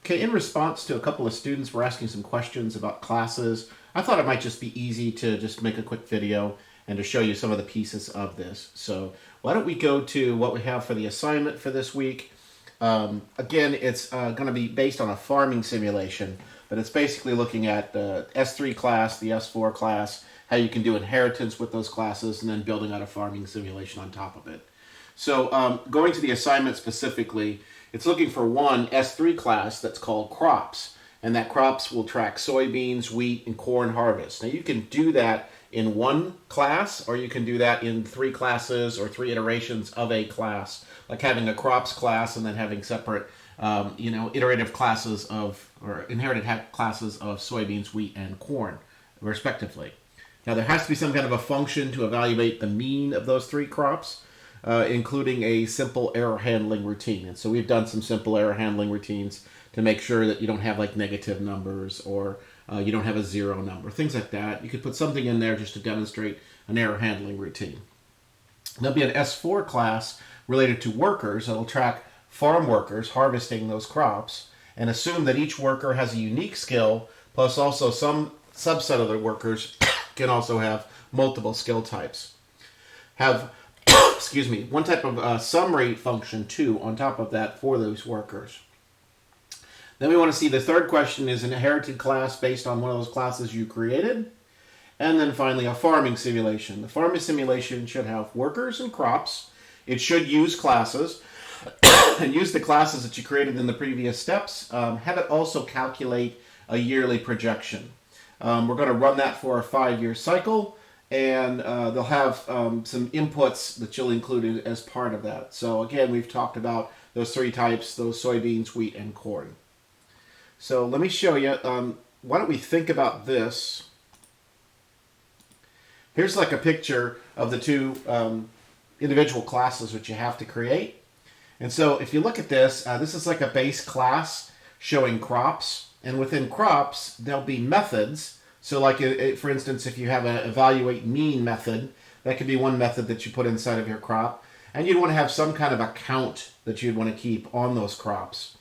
Okay, in response to a couple of students were asking some questions about classes, I thought it might just be easy to just make a quick video and to show you some of the pieces of this. So why don't we go to what we have for the assignment for this week. Again, it's going to be based on a farming simulation, but it's basically looking at the S3 class, the S4 class, how you can do inheritance with those classes, and then building out a farming simulation on top of it. So going to the assignment specifically, it's looking for one S3 class that's called crops, and that crops will track soybeans, wheat, and corn harvest. Now you can do that in one class, or you can do that in three classes or three iterations of a class, like having a crops class and then having separate, iterative classes of, or inherited classes of soybeans, wheat, and corn, respectively. Now there has to be some kind of a function to evaluate the mean of those three crops, including a simple error handling routine. And so we've done some simple error handling routines to make sure that you don't have like negative numbers or you don't have a zero number, things like that. You could put something in there just to demonstrate an error handling routine. There'll be an S4 class related to workers that'll track farm workers harvesting those crops and assume that each worker has a unique skill, plus also some subset of the workers can also have multiple skill types. Have one type of summary function too on top of that for those workers. Then we want to see the third question is an inherited class based on one of those classes you created. And then finally a farming simulation. The farming simulation should have workers and crops. It should use classes and use the classes that you created in the previous steps. Have it also calculate a yearly projection. We're going to run that for a 5-year cycle. And they'll have some inputs that you'll include as part of that. So again, we've talked about those three types, those soybeans, wheat, and corn. So let me show you. Why don't we think about this? Here's like a picture of the two individual classes which you have to create. And so if you look at this, this is like a base class showing crops. And within crops, there'll be methods. So like, for instance, if you have an evaluate mean method, that could be one method that you put inside of your crop. And you'd want to have some kind of a count that you'd want to keep on those crops.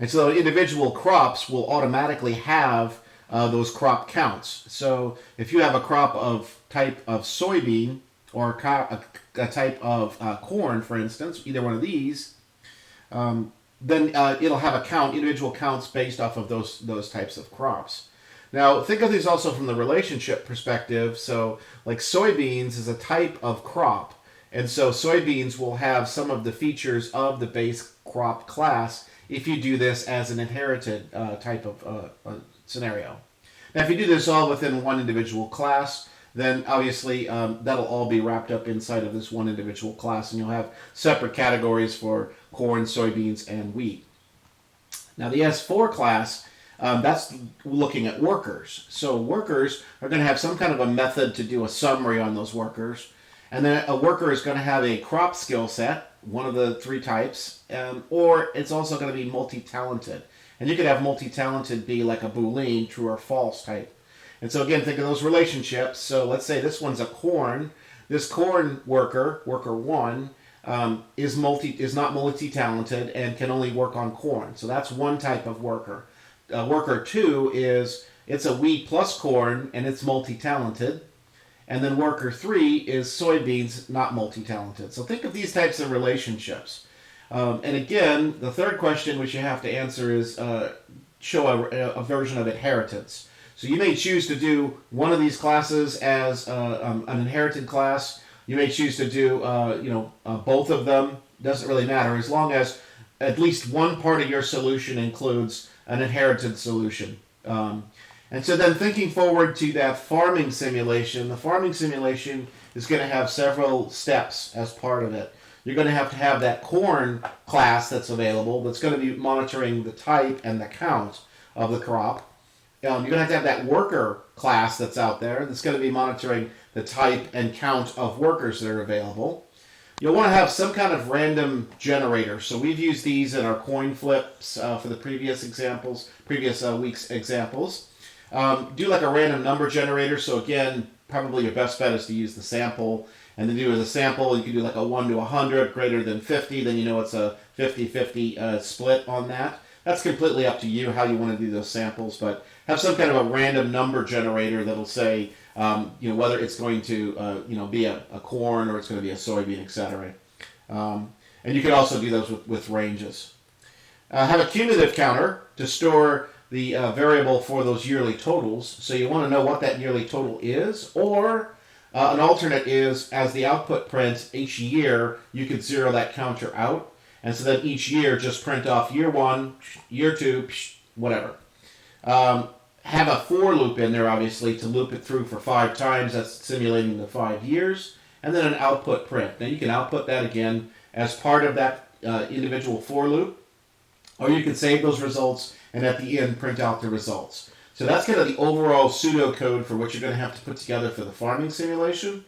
And so individual crops will automatically have those crop counts. So if you have a crop of type of soybean or a type of corn, for instance, either one of these, then it'll have a count, individual counts based off of those types of crops. Now, think of these also from the relationship perspective. So, like soybeans is a type of crop. And so soybeans will have some of the features of the base crop class if you do this as an inherited type of scenario. Now, if you do this all within one individual class, then obviously that'll all be wrapped up inside of this one individual class. And you'll have separate categories for corn, soybeans, and wheat. Now, the S4 class, that's looking at workers. So workers are going to have some kind of a method to do a summary on those workers. And then a worker is going to have a crop skill set, one of the three types, or it's also going to be multi-talented. And you could have multi-talented be like a Boolean, true or false type. And so again, think of those relationships. So let's say this one's a corn. This corn worker, worker one, is not multi-talented and can only work on corn. So that's one type of worker. Worker two it's a wheat plus corn and it's multi-talented. And then worker three is soybeans, not multi-talented. So think of these types of relationships. And again, the third question which you have to answer is show a version of inheritance. So you may choose to do one of these classes as an inherited class. You may choose to do both of them. Doesn't really matter as long as at least one part of your solution includes an inherited solution. And so then thinking forward to that farming simulation, the farming simulation is going to have several steps as part of it. You're going to have that corn class that's available that's going to be monitoring the type and the count of the crop. You're going to have that worker class that's out there that's going to be monitoring the type and count of workers that are available. You'll want to have some kind of random generator. So we've used these in our coin flips for the previous week's examples. Do like a random number generator. So again, probably your best bet is to use the sample. And then do as a sample, you can do like a 1 to 100, greater than 50. Then you know it's a 50-50 split on that. That's completely up to you how you want to do those samples, but have some kind of a random number generator that'll say, whether it's going to, be a corn or it's going to be a soybean, etc. And you can also do those with ranges. Have a cumulative counter to store the variable for those yearly totals. So you want to know what that yearly total is, or an alternate is, as the output prints each year, you could zero that counter out. And so then each year, just print off year 1, year 2, whatever. Have a for loop in there, obviously, to loop it through for 5 times. That's simulating the 5 years. And then an output print. Now you can output that again as part of that individual for loop. Or you can save those results and at the end print out the results. So that's kind of the overall pseudocode for what you're going to have to put together for the farming simulation.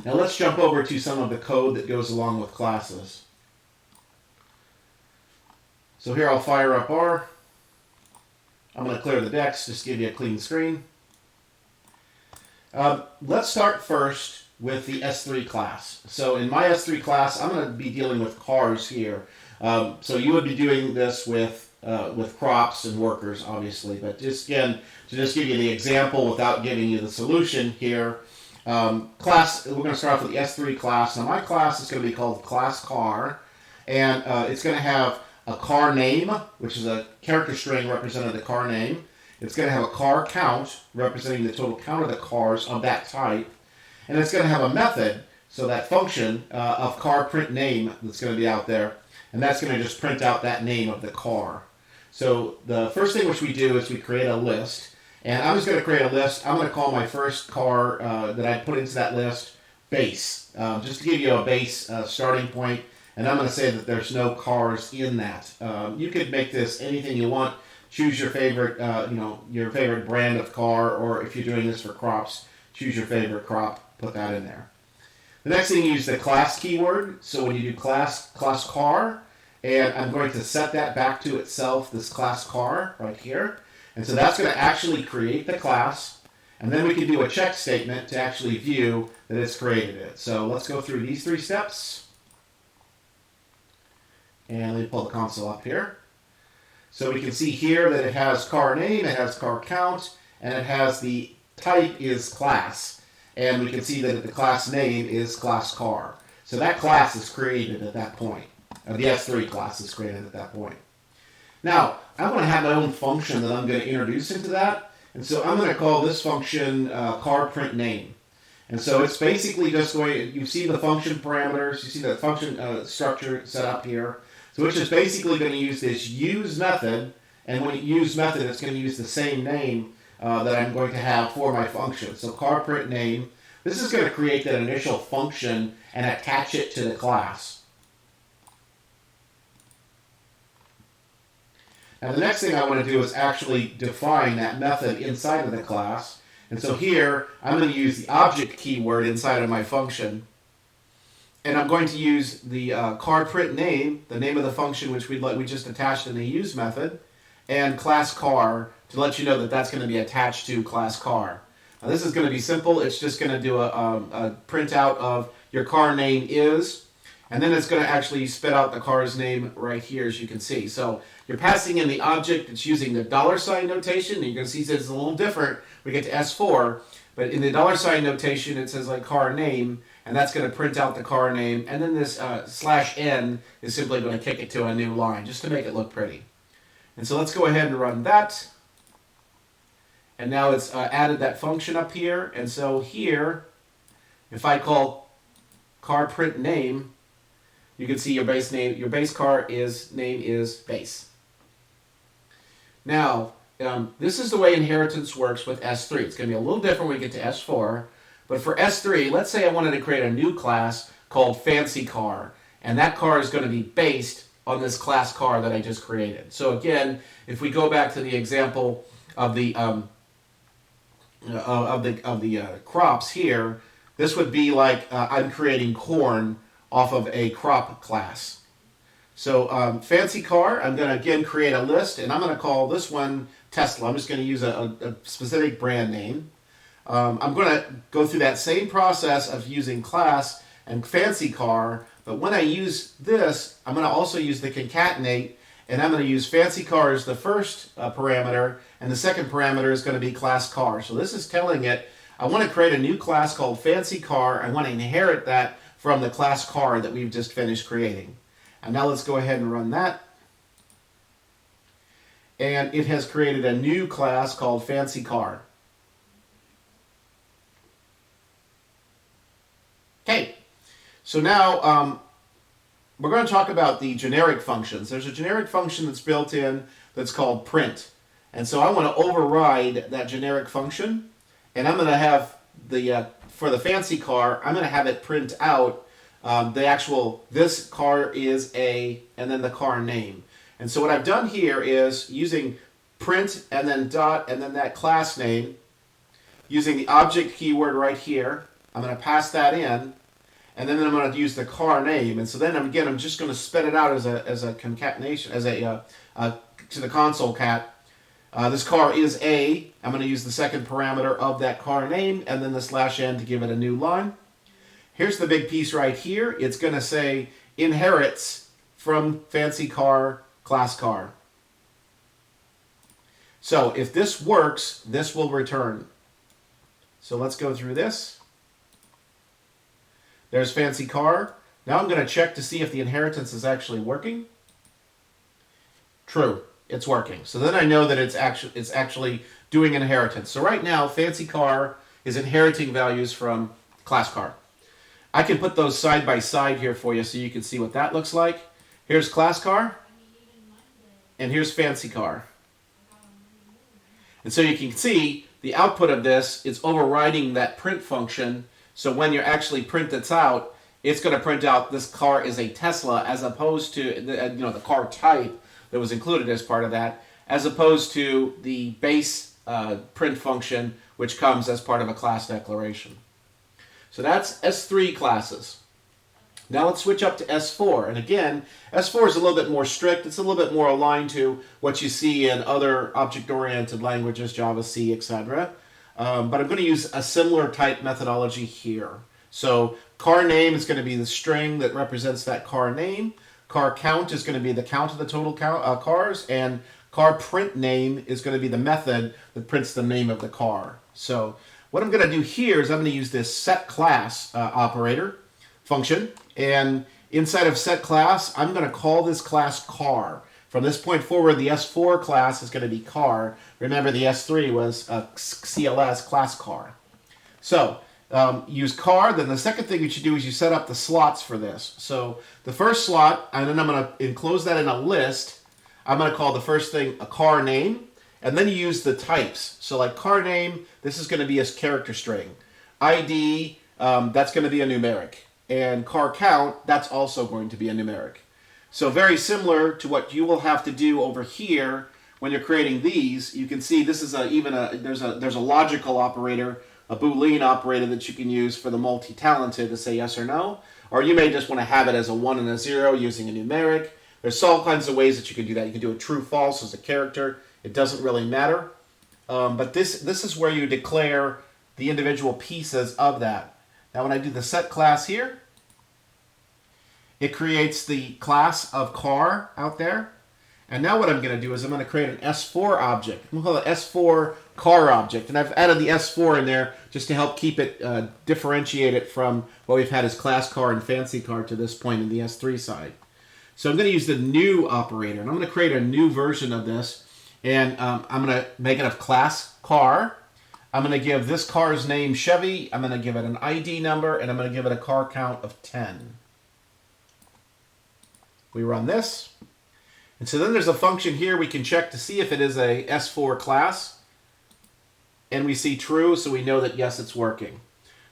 Now let's jump over to some of the code that goes along with classes. So here I'll fire up R. I'm going to clear the decks, just give you a clean screen. Let's start first with the S3 class. So in my S3 class, I'm going to be dealing with cars here. So you would be doing this with crops and workers, obviously. But just again, to just give you the example without giving you the solution here, class. We're going to start off with the S3 class. Now my class is going to be called class car, and it's going to have a car name, which is a character string representing the car name. It's going to have a car count, representing the total count of the cars of that type. And it's going to have a method, so that function of car print name that's going to be out there. And that's going to just print out that name of the car. So the first thing which we do is we create a list. And I'm just going to create a list. I'm going to call my first car that I put into that list base. Just to give you a base starting point. And I'm going to say that there's no cars in that. You could make this anything you want. Choose your favorite, your favorite brand of car, or if you're doing this for crops, choose your favorite crop, put that in there. The next thing, you use the class keyword. So when you do class car, and I'm going to set that back to itself, this class car right here. And so that's going to actually create the class. And then we can do a check statement to actually view that it's created it. So let's go through these 3 steps. And let me pull the console up here. So we can see here that it has car name, it has car count, and it has the type is class. And we can see that the class name is class car. So that class is created at that point. The S3 class is created at that point. Now, I'm going to have my own function that I'm going to introduce into that. And so I'm going to call this function car print name. And so it's basically just going, you see the function parameters, you see the function structure set up here. So it's just basically going to use this use method, and when it use method, it's going to use the same name that I'm going to have for my function. So car print name, this is going to create that initial function and attach it to the class. Now the next thing I want to do is actually define that method inside of the class. And so here, I'm going to use the object keyword inside of my function. And I'm going to use the car print name, the name of the function which we just attached in the use method, and class car to let you know that that's going to be attached to class car. Now this is going to be simple. It's just going to do a printout of your car name is, and then it's going to actually spit out the car's name right here, as you can see. So you're passing in the object. It's using the $sign notation. And you can see that it's a little different. We get to S4, but in the $sign notation, it says like car name, and that's going to print out the car name. And then this /n is simply going to kick it to a new line, just to make it look pretty. And so let's go ahead and run that. And now it's added that function up here. And so here, if I call car print name, you can see your base name, your base car name is base. Now, this is the way inheritance works with S3. It's going to be a little different when we get to S4. But for S3, let's say I wanted to create a new class called fancy car. And that car is going to be based on this class car that I just created. So again, if we go back to the example of the crops here, this would be like I'm creating corn off of a crop class. So fancy car, I'm going to again create a list, and I'm going to call this one Tesla. I'm just going to use a specific brand name. I'm going to go through that same process of using class and fancy car, but when I use this, I'm going to also use the concatenate, And I'm going to use fancy car as the first parameter, and the second parameter is going to be class car. So this is telling it, I want to create a new class called fancy car. I want to inherit that from the class car that we've just finished creating. And now let's go ahead and run that. And it has created a new class called fancy car. Okay, so now we're going to talk about the generic functions. There's a generic function that's built in that's called print. And so I want to override that generic function. And I'm going to have the, for the fancy car, I'm going to have it print out the actual, this car is a, and then the car name. And so what I've done here is using print and then dot and then that class name, using the object keyword right here, I'm going to pass that in, and then I'm going to use the car name. And so then again, I'm just going to spit it out as a concatenation, as a to the console cat. This car is a. I'm going to use the second parameter of that car name, and then the /n to give it a new line. Here's the big piece right here. It's going to say inherits from fancy car, class car. So if this works, this will return. So let's go through this. There's fancy car. Now I'm going to check to see if the inheritance is actually working. True, it's working. So then I know that it's actually doing inheritance. So right now, fancy car is inheriting values from class car. I can put those side by side here for you so you can see what that looks like. Here's class car, and here's fancy car. And so you can see the output of this is overriding that print function. So when you actually print this out, it's going to print out this car is a Tesla, as opposed to the car type that was included as part of that, as opposed to the base print function, which comes as part of a class declaration. So that's S3 classes. Now let's switch up to S4. And again, S4 is a little bit more strict. It's a little bit more aligned to what you see in other object-oriented languages, Java, C, etc. But I'm going to use a similar type methodology here. So car name is going to be the string that represents that car name. Car count is going to be the count of the total cars. And car print name is going to be the method that prints the name of the car. So what I'm going to do here is I'm going to use this set class operator function. And inside of set class, I'm going to call this class car. From this point forward, the S4 class is going to be car. Remember, the S3 was CLS, class car. So use car. Then the second thing you should do is you set up the slots for this. So the first slot, and then I'm going to enclose that in a list. I'm going to call the first thing a car name. And then you use the types. So like car name, this is going to be a character string. ID, that's going to be a numeric. And car count, that's also going to be a numeric. So very similar to what you will have to do over here when you're creating these. You can see this is there's a logical operator, a Boolean operator that you can use for the multi-talented to say yes or no. Or you may just want to have it as a 1 and a 0 using a numeric. There's all kinds of ways that you can do that. You can do a true false as a character. It doesn't really matter. But this is where you declare the individual pieces of that. Now when I do the set class here, it creates the class of car out there. And now what I'm going to do is I'm going to create an S4 object. I'm going to call it S4 car object. And I've added the S4 in there just to help keep it differentiate it from what we've had as class car and fancy car to this point in the S3 side. So I'm going to use the new operator. And I'm going to create a new version of this. And I'm going to make it of class car. I'm going to give this car's name Chevy. I'm going to give it an ID number. And I'm going to give it a car count of 10. We run this. And so then there's a function here we can check to see if it is a S4 class. And we see true, so we know that yes, it's working.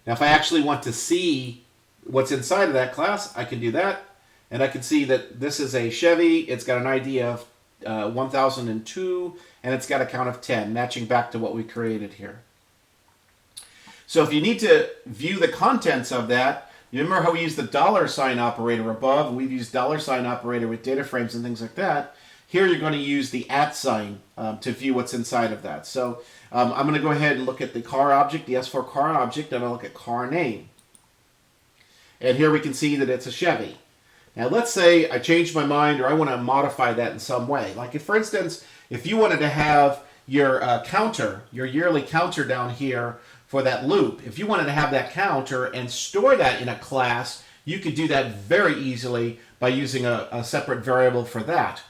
Now if I actually want to see what's inside of that class, I can do that. And I can see that this is a Chevy. It's got an ID of 1002, and it's got a count of 10, matching back to what we created here. So if you need to view the contents of that, you remember how we used the $sign operator above, and we've used $sign operator with data frames and things like that. Here you're going to use the @ to view what's inside of that. So I'm going to go ahead and look at the car object, the S4 car object, and I'll look at car name. And here we can see that it's a Chevy. Now let's say I changed my mind or I want to modify that in some way. Like if, for instance, if you wanted to have your counter, your yearly counter down here for that loop, if you wanted to have that counter and store that in a class, you could do that very easily by using a separate variable for that.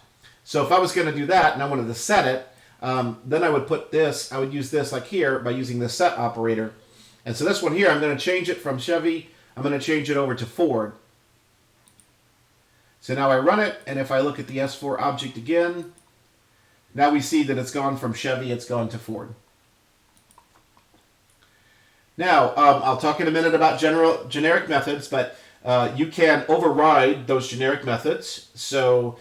So if I was going to do that and I wanted to set it, then I would put this, I would use this like here by using the set operator. And so this one here, I'm going to change it from Chevy, I'm going to change it over to Ford. So now I run it, and if I look at the S4 object again, now we see that it's gone from Chevy, it's gone to Ford. Now, I'll talk in a minute about generic methods, but you can override those generic methods. So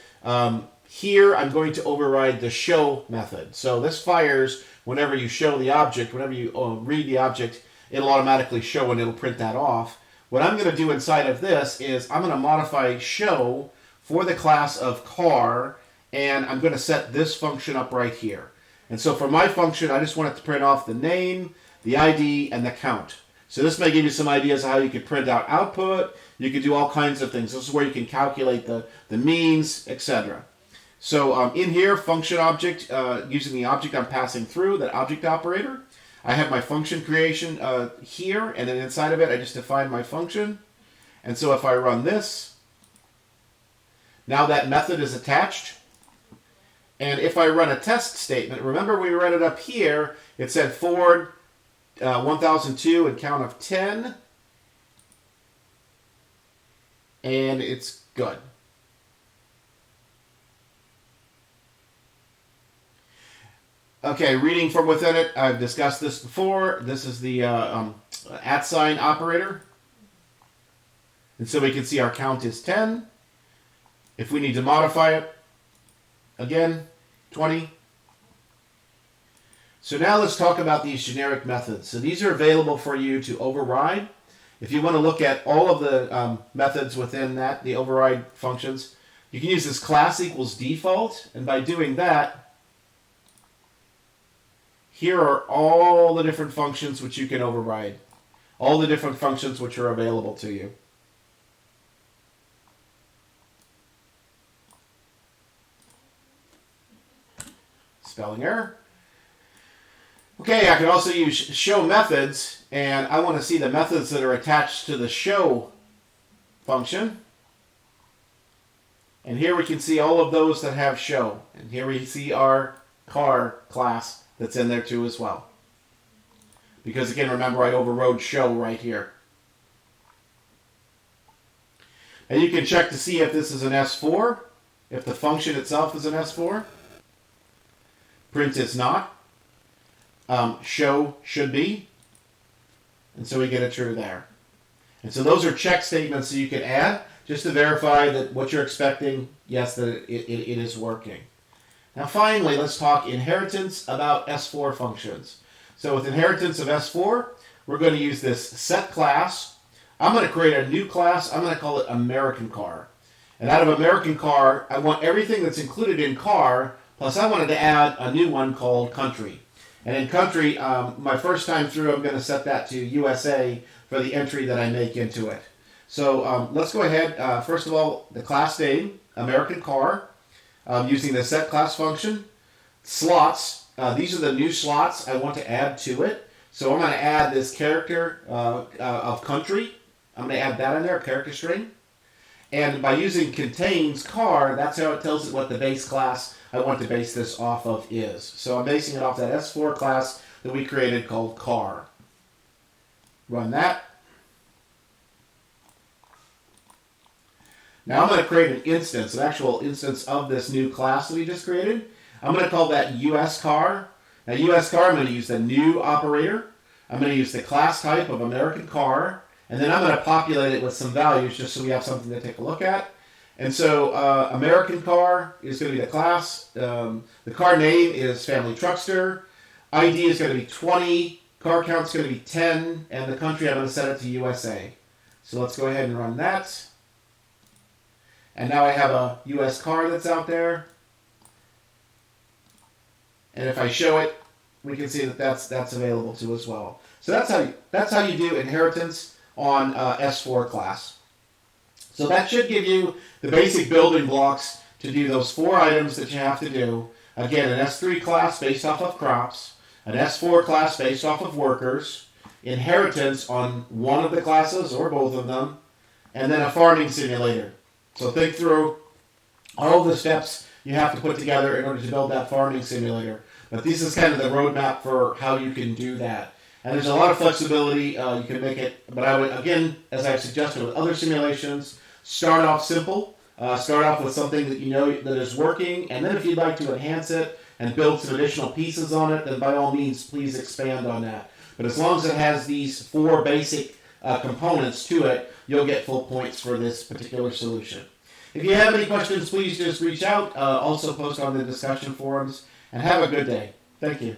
here I'm going to override the show method. So this fires whenever you show the object, whenever you read the object, it'll automatically show and it'll print that off. What I'm going to do inside of this is I'm going to modify show for the class of car, and I'm going to set this function up right here. And so for my function, I just want it to print off the name, the ID, and the count. So this may give you some ideas of how you could print out output. You could do all kinds of things. This is where you can calculate the means, etc. So in here, function object, using the object I'm passing through, that object operator. I have my function creation here, and then inside of it, I just define my function. And so if I run this, now that method is attached. And if I run a test statement, remember we ran it up here, it said Ford 1002 and count of 10. And it's good. Okay, reading from within it, I've discussed this before. This is the @ operator. And so we can see our count is 10. If we need to modify it, again, 20. So now let's talk about these generic methods. So these are available for you to override. If you want to look at all of the methods within that, the override functions, you can use this class equals default. And by doing that, here are all the different functions which you can override. All the different functions which are available to you. Spelling error. Okay, I can also use show methods, and I want to see the methods that are attached to the show function. And here we can see all of those that have show. And here we see our car class that's in there too as well. Because again, remember I overrode show right here. And you can check to see if this is an S4, if the function itself is an S4. Print is not. Show should be. And so we get a true there. And so those are check statements that you can add just to verify that what you're expecting, yes, that it is working. Now finally, let's talk inheritance about S4 functions. So with inheritance of S4, we're going to use this set class. I'm going to create a new class. I'm going to call it American Car. And out of American Car, I want everything that's included in car, plus I wanted to add a new one called country. And in country, my first time through, I'm going to set that to USA for the entry that I make into it. So let's go ahead. First of all, the class name, American Car, using the set class function. Slots, these are the new slots I want to add to it. So I'm going to add this character of country. I'm going to add that in there, a character string. And by using contains car, that's how it tells it what the base class I want to base this off of is. So I'm basing it off that S4 class that we created called car. Run that. Now I'm going to create an instance, an actual instance of this new class that we just created. I'm going to call that US car. Now US car, I'm going to use the new operator. I'm going to use the class type of American Car. And then I'm going to populate it with some values just so we have something to take a look at. And so American Car is going to be the class. The car name is Family Truckster. ID is going to be 20. Car count is going to be 10. And the country, I'm going to set it to USA. So let's go ahead and run that. And now I have a US car that's out there. And if I show it, we can see that that's available too as well. So that's how you do inheritance on S4 class. So that should give you the basic building blocks to do those 4 items that you have to do. Again, an S3 class based off of crops, an S4 class based off of workers, inheritance on one of the classes or both of them, and then a farming simulator. So think through all the steps you have to put together in order to build that farming simulator. But this is kind of the roadmap for how you can do that. And there's a lot of flexibility. You can make it, but I would, again, as I've suggested with other simulations, start off simple. Start off with something that you know that is working, and then if you'd like to enhance it and build some additional pieces on it, then by all means, please expand on that. But as long as it has these 4 basic components to it, you'll get full points for this particular solution. If you have any questions, please just reach out. Also post on the discussion forums, and have a good day. Thank you.